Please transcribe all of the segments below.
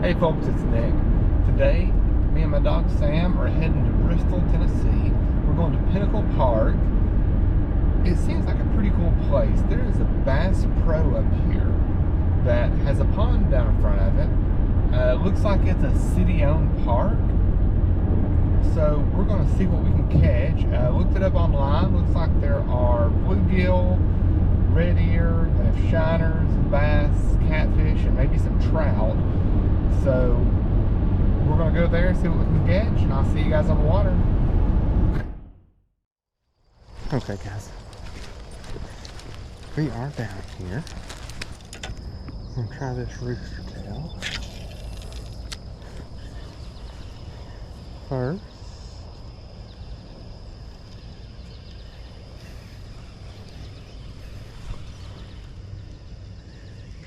Hey folks, it's Nick. Today, me and my dog Sam are heading to Bristol, Tennessee. We're going to Pinnacle Park. It seems like a pretty cool place. There is a Bass Pro up here that has a pond down in front of it. Looks like it's a city-owned park. So we're going to see what we can catch. Looked it up online. Looks like there are bluegill, red ear, they have shiners, bass, catfish, and maybe some trout. So we're going to go there and see what we can catch, and I'll see you guys on the water. Okay guys, we are down here. I'm going to try this rooster tail first.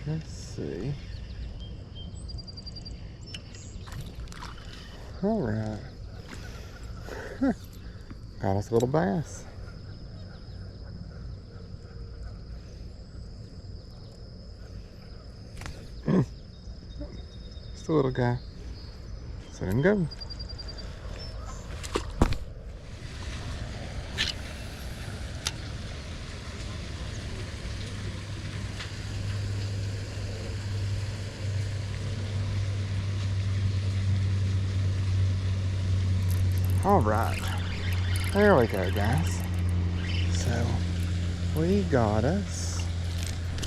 Let's see. All right. Got us a little bass. Just a little guy. Let's let him go. All right, there we go, guys. So we got us,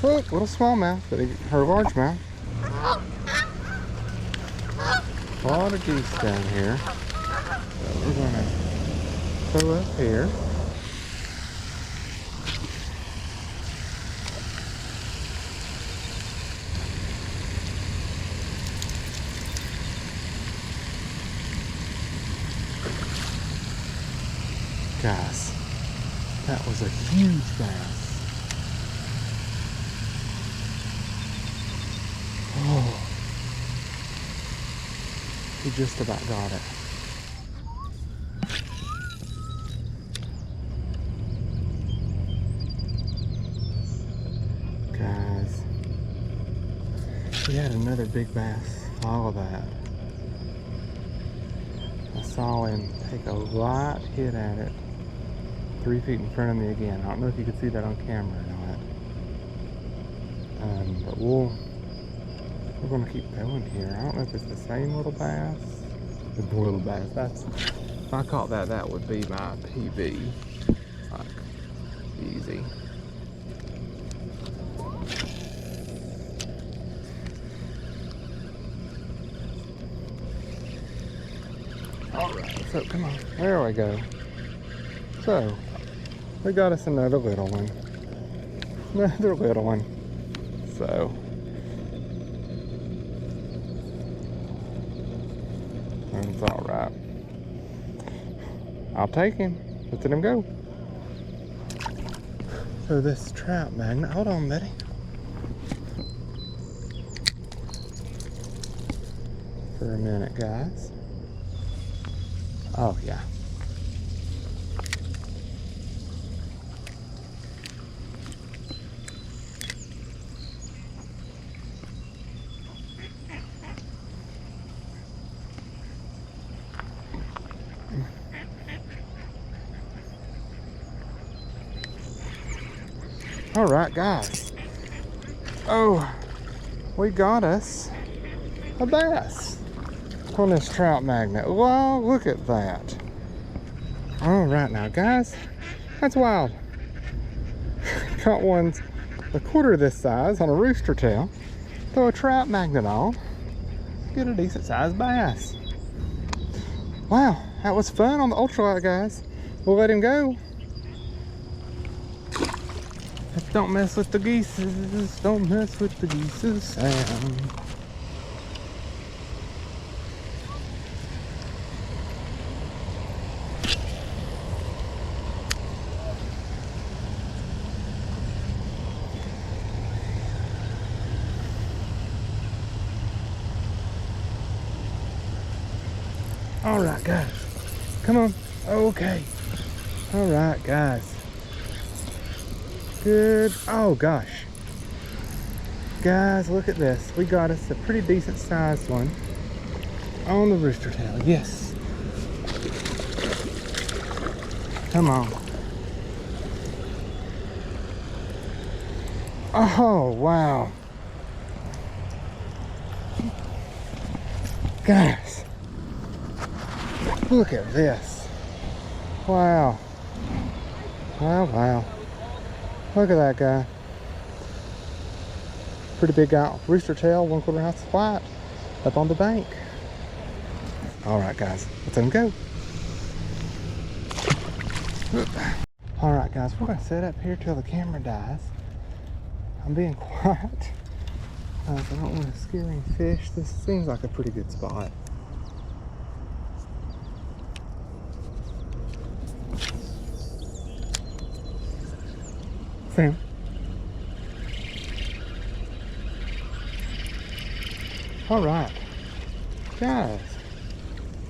look, little smallmouth, but her largemouth. A lot of geese down here. So we're gonna pull up here. Guys, that was a huge bass. Oh, he just about got it. Guys, we had another big bass. All of that. I saw him take a light hit at it 3 feet in front of me again. I don't know if you could see that on camera or not. But we're gonna keep going here. I don't know if it's the same little bass. The little bass. That's, if I caught that, that would be my PB. Like, easy. All right. So come on. There we go. So we got us another little one. Another little one. So it's all right. I'll take him. Let's let him go. So this trout magnet. Hold on, buddy. For a minute, guys. Oh yeah. All right, guys. Oh, we got us a bass on this trout magnet. Wow, look at that. All right now, guys, that's wild. Caught one a quarter this size on a rooster tail. Throw a trout magnet on, get a decent sized bass. Wow, that was fun on the ultralight, guys. We'll let him go. Don't mess with the geese. Don't mess with the geese, Sam. All right, guys. Come on. Okay. All right, guys. Good. Oh, gosh. Guys, look at this. We got us a pretty decent sized one on the rooster tail. Yes. Come on. Oh, wow. Guys, look at this. Wow. Wow, wow. Look at that guy. Pretty big guy. Rooster tail, 1/4 ounce flat, up on the bank. All right, guys, let's let him go. All right, guys, we're gonna sit up here till the camera dies. I'm being quiet. I don't want to scare any fish. This seems like a pretty good spot. Sam. All right, guys,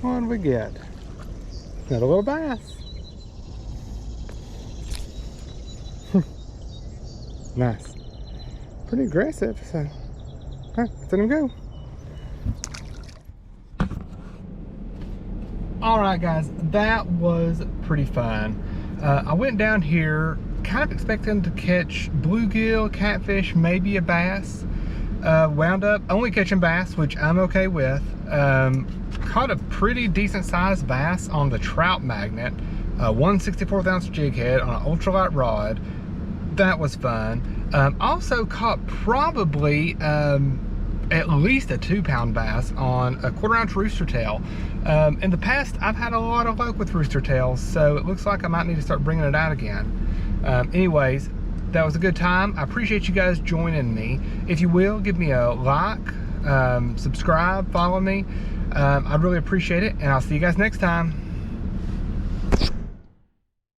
what did we get? Got a little bass. Nice. Pretty aggressive, so let's let him go. All right, guys, that was pretty fun. I went down here kind of expecting to catch bluegill, catfish, maybe a bass. Wound up only catching bass, which I'm okay with. Caught a pretty decent sized bass on the trout magnet, 1/64 ounce jig head on an ultralight rod. That was fun. Also caught probably at least a 2-pound bass on a 1/4 ounce rooster tail. In the past, I've had a lot of luck with rooster tails, so it looks like I might need to start bringing it out again. Anyways, that was a good time. I appreciate you guys joining me. If you will, give me a like, subscribe, follow me. I'd really appreciate it, and I'll see you guys next time.